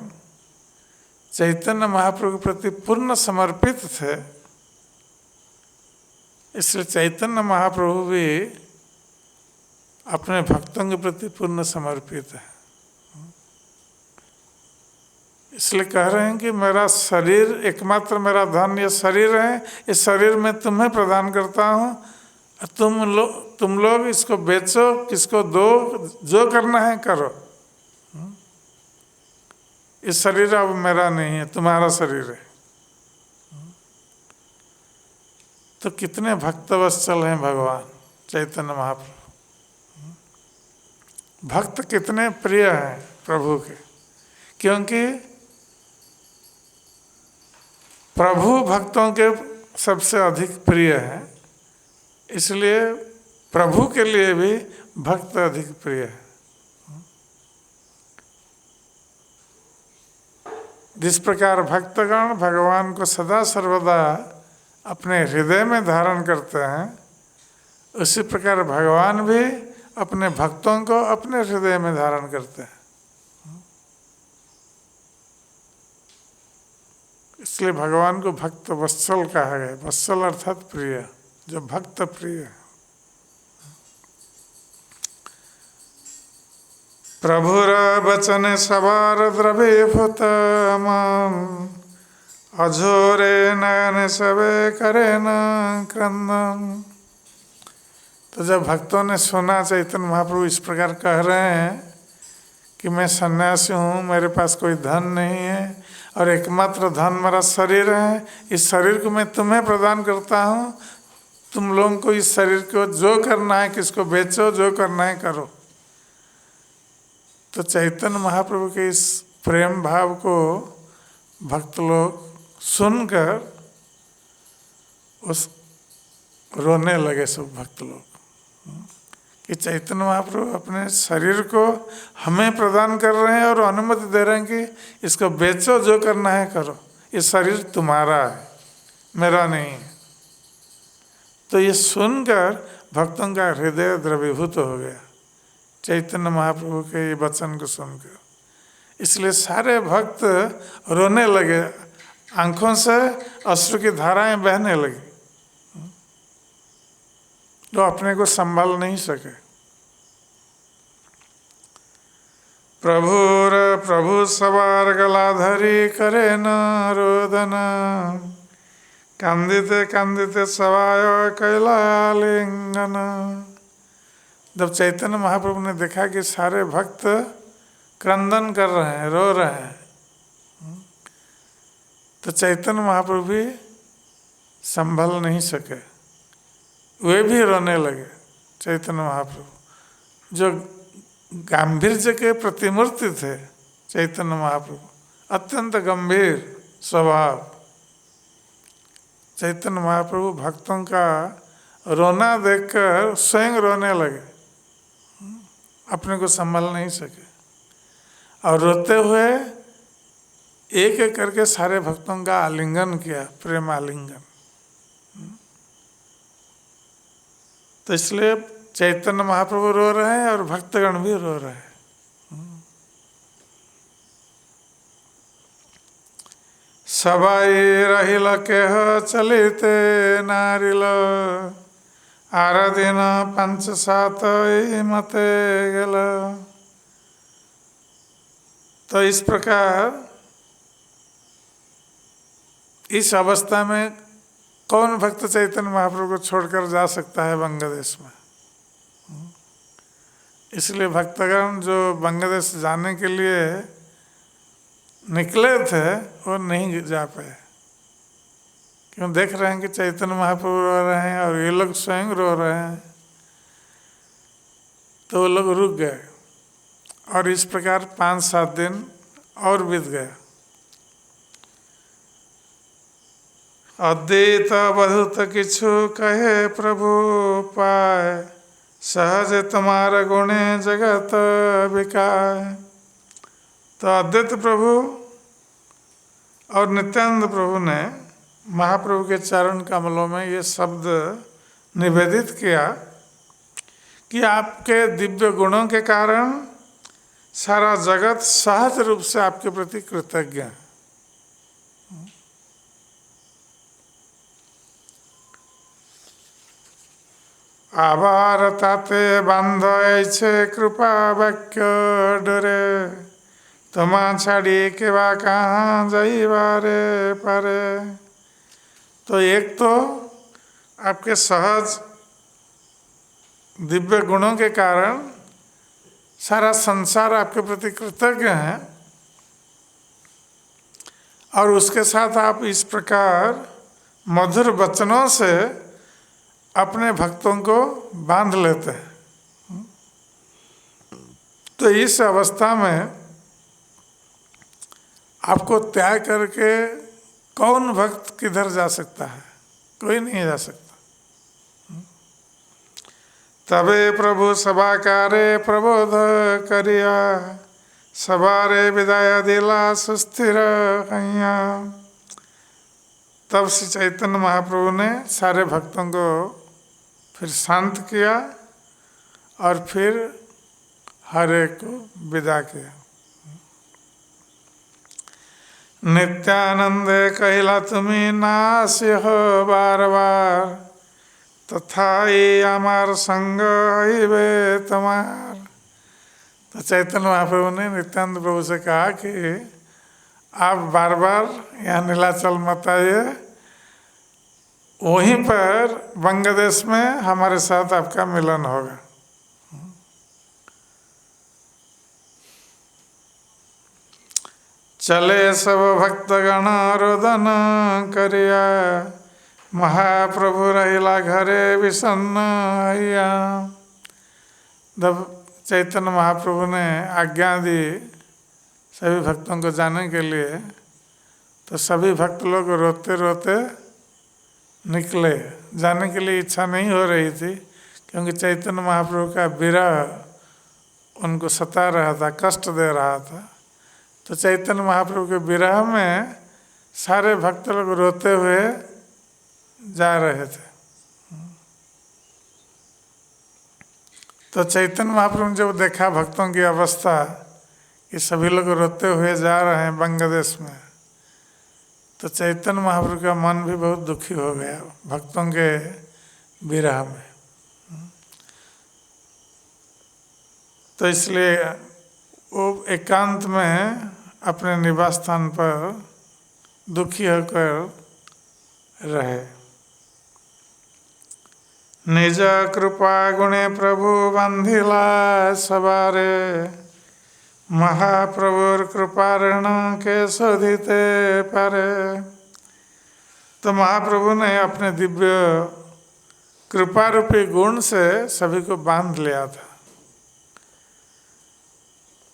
चैतन्य महाप्रभु के प्रति पूर्ण समर्पित थे, इसलिए चैतन्य महाप्रभु भी अपने भक्तों के प्रति पूर्ण समर्पित है। इसलिए कह रहे हैं कि मेरा शरीर, एकमात्र मेरा धन ये शरीर है, इस शरीर में तुम्हें प्रदान करता हूँ, तुम लोग इसको बेचो, किसको दो, जो करना है करो। इस शरीर अब मेरा नहीं है, तुम्हारा शरीर है। तो कितने भक्तवत्सल हैं भगवान चैतन्य महाप्रभु, भक्त कितने प्रिय हैं प्रभु के, क्योंकि प्रभु भक्तों के सबसे अधिक प्रिय है, इसलिए प्रभु के लिए भी भक्त अधिक प्रिय है। जिस प्रकार भक्तगण भगवान को सदा सर्वदा अपने हृदय में धारण करते हैं, उसी प्रकार भगवान भी अपने भक्तों को अपने हृदय में धारण करते हैं। इसलिए भगवान को भक्त वत्सल कहा गया। वत्सल अर्थात प्रिय, जो भक्त प्रिय। प्रभुर बचन सवार द्रवीभूत मन, अझोरे नयन सबे करे न क्रंदन। तो जब भक्तों ने सुना चैतन्य महाप्रभु इस प्रकार कह रहे हैं कि मैं सन्यासी हूँ, मेरे पास कोई धन नहीं है और एकमात्र धन मेरा शरीर है, इस शरीर को मैं तुम्हें प्रदान करता हूँ, तुम लोगों को इस शरीर को जो करना है, किसको बेचो, जो करना है करो। तो चैतन्य महाप्रभु के इस प्रेम भाव को भक्त लोग सुनकर उस रोने लगे, सब भक्त लोग, कि चैतन्य महाप्रभु अपने शरीर को हमें प्रदान कर रहे हैं और अनुमति दे रहे हैं कि इसको बेचो, जो करना है करो, ये शरीर तुम्हारा है, मेरा नहीं है। तो ये सुनकर भक्तों का हृदय द्रवीभूत हो गया चैतन्य महाप्रभु के ये वचन को सुनकर। इसलिए सारे भक्त रोने लगे, आंखों से अश्रु की धाराएं बहने लगी, तो अपने को संभाल नहीं सके। प्रभु सवार गलाधरी करे न रोदन, कांदिते कांदिते सवाय कैलालिंगन। जब चैतन्य महाप्रभु ने देखा कि सारे भक्त क्रंदन कर रहे हैं, रो रहे हैं, तो चैतन्य महाप्रभु भी संभल नहीं सके, वे भी रोने लगे। चैतन्य महाप्रभु जो गांभीर्य के प्रतिमूर्ति थे, चैतन्य महाप्रभु अत्यंत गंभीर स्वभाव, चैतन्य महाप्रभु भक्तों का रोना देखकर स्वयं रोने लगे, अपने को संभाल नहीं सके और रोते हुए एक एक करके सारे भक्तों का आलिंगन किया, प्रेम आलिंगन। तो इसलिए चैतन्य महाप्रभु रो रहे हैं और भक्तगण भी रो रहे हैं। सबाई रहिल केह चलिते नारिल, आराधीन पंच सात मते गेल। तो इस प्रकार इस अवस्था में कौन भक्त चैतन्य महाप्रभु को छोड़कर जा सकता है बांग्लादेश में। इसलिए भक्तगण जो बांग्लादेश जाने के लिए निकले थे वो नहीं जा पाए, क्यों देख रहे हैं कि चैतन्य महाप्रभु रो रहे हैं और ये लोग स्वयं रो रहे हैं, तो वो लोग रुक गए और इस प्रकार 5-7 दिन और बीत गया। अद्वैत बहुत किछु कहे प्रभु पाए, सहज तुम्हार गुणे जगत बिकाय। तो अद्वैत प्रभु और नित्यानंद प्रभु ने महाप्रभु के चरण कमलों में ये शब्द निवेदित किया कि आपके दिव्य गुणों के कारण सारा जगत सहज रूप से आपके प्रति कृतज्ञ है। आभार ताते बांध ऐसे कृपा वाक्य डरे, तमा छाड़ी के बा कहाँ जाइबारे पारे। तो एक तो आपके सहज दिव्य गुणों के कारण सारा संसार आपके प्रति कृतज्ञ है, और उसके साथ आप इस प्रकार मधुर वचनों से अपने भक्तों को बांध लेते हैं। तो इस अवस्था में आपको त्याग करके कौन भक्त किधर जा सकता है? कोई नहीं जा सकता। तबे प्रभु सभाकारे प्रबोध करिया, सवारे विदाय दिला सुस्थिर कैया। तब श्री चैतन्य महाप्रभु ने सारे भक्तों को फिर शांत किया और फिर हरे को विदा किया। नित्यानंदे कहिला तुम्हें नासी हो बार बार, तथा ये हमार संग वे तुम्हार। तो चैतन्य महाप्रभु ने नित्यानंद प्रभु से कहा कि आप बार बार यहाँ नीलाचल मत आइए, वहीं पर बंगदेश में हमारे साथ आपका मिलन होगा। चले सब भक्तगण रोदन करिया, महाप्रभु रहिला घरे विषन्न हैया। जब चैतन्य महाप्रभु ने आज्ञा दी सभी भक्तों को जाने के लिए, तो सभी भक्त लोग रोते रोते निकले। जाने के लिए इच्छा नहीं हो रही थी, क्योंकि चैतन्य महाप्रभु का विरह उनको सता रहा था, कष्ट दे रहा था। तो चैतन्य महाप्रभु के विरह में सारे भक्त लोग रोते हुए जा रहे थे। तो चैतन्य महाप्रभु ने जब देखा भक्तों की अवस्था कि सभी लोग रोते हुए जा रहे हैं बंगदेश में, तो चैतन्य महाप्रभु का मन भी बहुत दुखी हो गया भक्तों के विरह में। तो इसलिए वो एकांत में अपने निवास स्थान पर दुखी होकर रहे। निज कृपा गुणे प्रभु बंधिला सवारे, महाप्रभुर कृपा ऋण के शोधिते पारे। तो महाप्रभु ने अपने दिव्य कृपा रूपी गुण से सभी को बांध लिया था,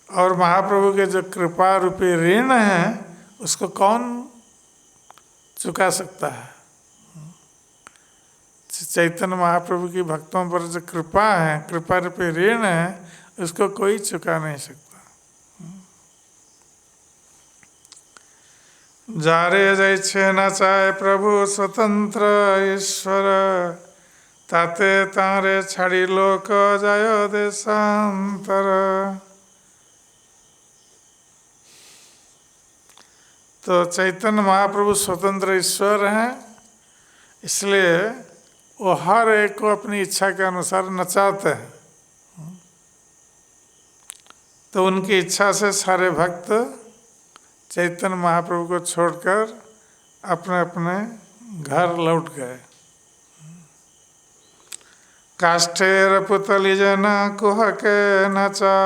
और महाप्रभु के जो कृपा रूपी ऋण है उसको कौन चुका सकता है। चैतन्य महाप्रभु की भक्तों पर जो कृपा है, कृपा रूपी ऋण है, उसको कोई चुका नहीं सकता। जारे जैछे न चाहे प्रभु स्वतंत्र ईश्वर, ताते तारे छाड़ी लोक जाय देशांतर। तो चैतन्य महाप्रभु स्वतंत्र ईश्वर हैं, इसलिए वो हर एक को अपनी इच्छा के अनुसार नचाते हैं। तो उनकी इच्छा से सारे भक्त चैतन्य महाप्रभु को छोड़कर अपने अपने घर लौट गए। काष्ठेर पुतली जन कुह के नचा,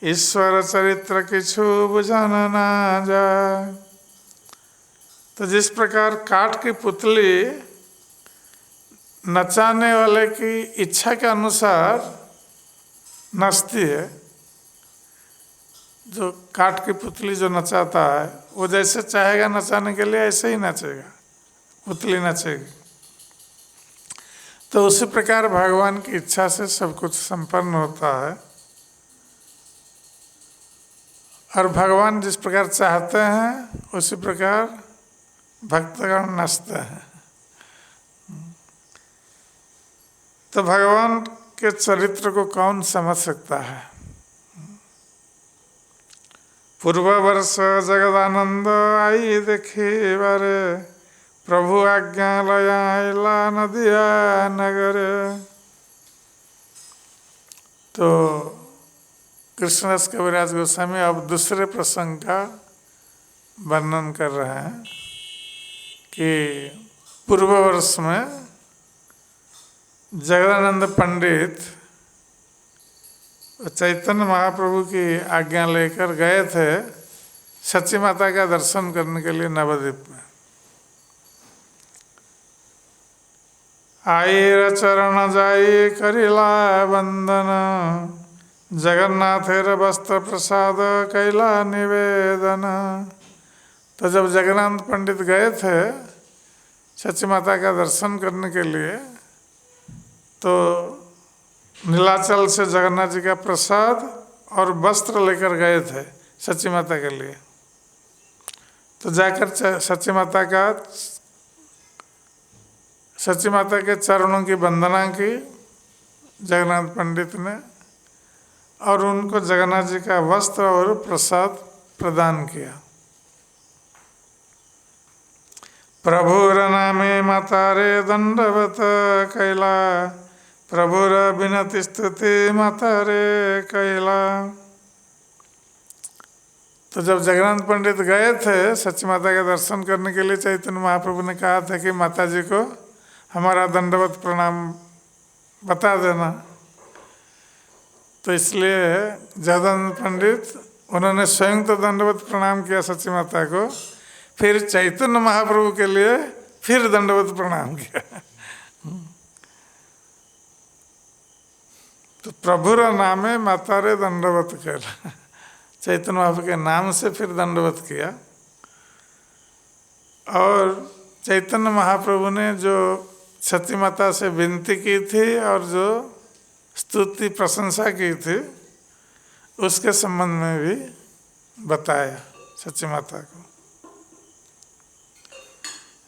ईश्वर चरित्र किछु बुझन ना जाए। तो जिस प्रकार काठ की पुतली नचाने वाले की इच्छा के अनुसार नचती है, जो काठ की पुतली जो नचाता है वो जैसे चाहेगा नचाने के लिए ऐसे ही नचेगा, पुतली नचेगी। तो उसी प्रकार भगवान की इच्छा से सब कुछ संपन्न होता है, और भगवान जिस प्रकार चाहते हैं उसी प्रकार भक्तगण नचते हैं। तो भगवान के चरित्र को कौन समझ सकता है। पूर्व वर्ष जगदानंद आई देखी बारे, प्रभु आज्ञा लया आइला नदिया नगरे। तो कृष्णदास कविराज गोस्वामी अब दूसरे प्रसंग का वर्णन कर रहे हैं कि पूर्व वर्ष में जगदानंद पंडित चैतन्य महाप्रभु की आज्ञा लेकर गए थे सच्ची माता का दर्शन करने के लिए नवद्वीप में। आईर चरण जाई करिला वंदन, जगन्नाथेर वस्त्र प्रसाद कैला निवेदन। तो जब जगन्नाथ पंडित गए थे सच्ची माता का दर्शन करने के लिए, तो नीलाचल से जगन्नाथ जी का प्रसाद और वस्त्र लेकर गए थे सच्ची माता के लिए। तो जाकर सच्ची माता का सची माता के चरणों की वंदना की जगन्नाथ पंडित ने और उनको जगन्नाथ जी का वस्त्र और प्रसाद प्रदान किया। प्रभुर नामे मातारे दंडवत कैला, प्रभुर विनति स्तुति मातारे कैला। तो जब जगन्नाथ पंडित गए थे सच्ची माता के दर्शन करने के लिए, चैतन्य महाप्रभु ने कहा था कि माता जी को हमारा दंडवत प्रणाम बता देना। तो इसलिए जगन्नाथ पंडित उन्होंने स्वयं तो दंडवत प्रणाम किया सच्ची माता को, फिर चैतन्य महाप्रभु के लिए फिर दंडवत प्रणाम किया। तो प्रभुर नामे मातारे दंडवत कैला, चैतन्य महाप्रभु के नाम से फिर दंडवत किया। और चैतन्य महाप्रभु ने जो सती माता से विनती की थी और जो स्तुति प्रशंसा की थी उसके संबंध में भी बताया सच्ची माता को।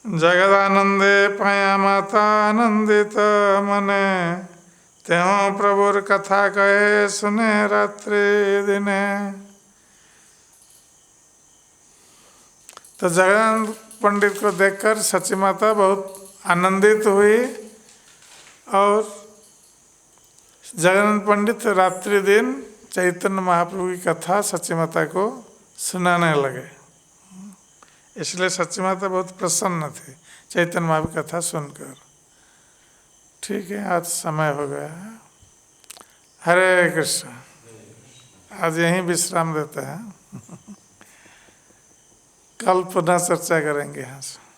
जगदानंदे पाया माता आनंदित मने, त्यों प्रभुर कथा कहे सुने रात्रि दिने। तो जगन्नाथ पंडित को देखकर सच्ची माता बहुत आनंदित हुई और जगन्नाथ पंडित रात्रि दिन चैतन्य महाप्रभु की कथा सच्ची माता को सुनाने लगे। इसलिए सच्ची माता बहुत प्रसन्न थी चैतन्य महाप्रभु की कथा सुनकर। ठीक है, आज समय हो गया है। हरे कृष्ण। आज यहीं विश्राम देते हैं, कल पुनः चर्चा करेंगे यहाँ से।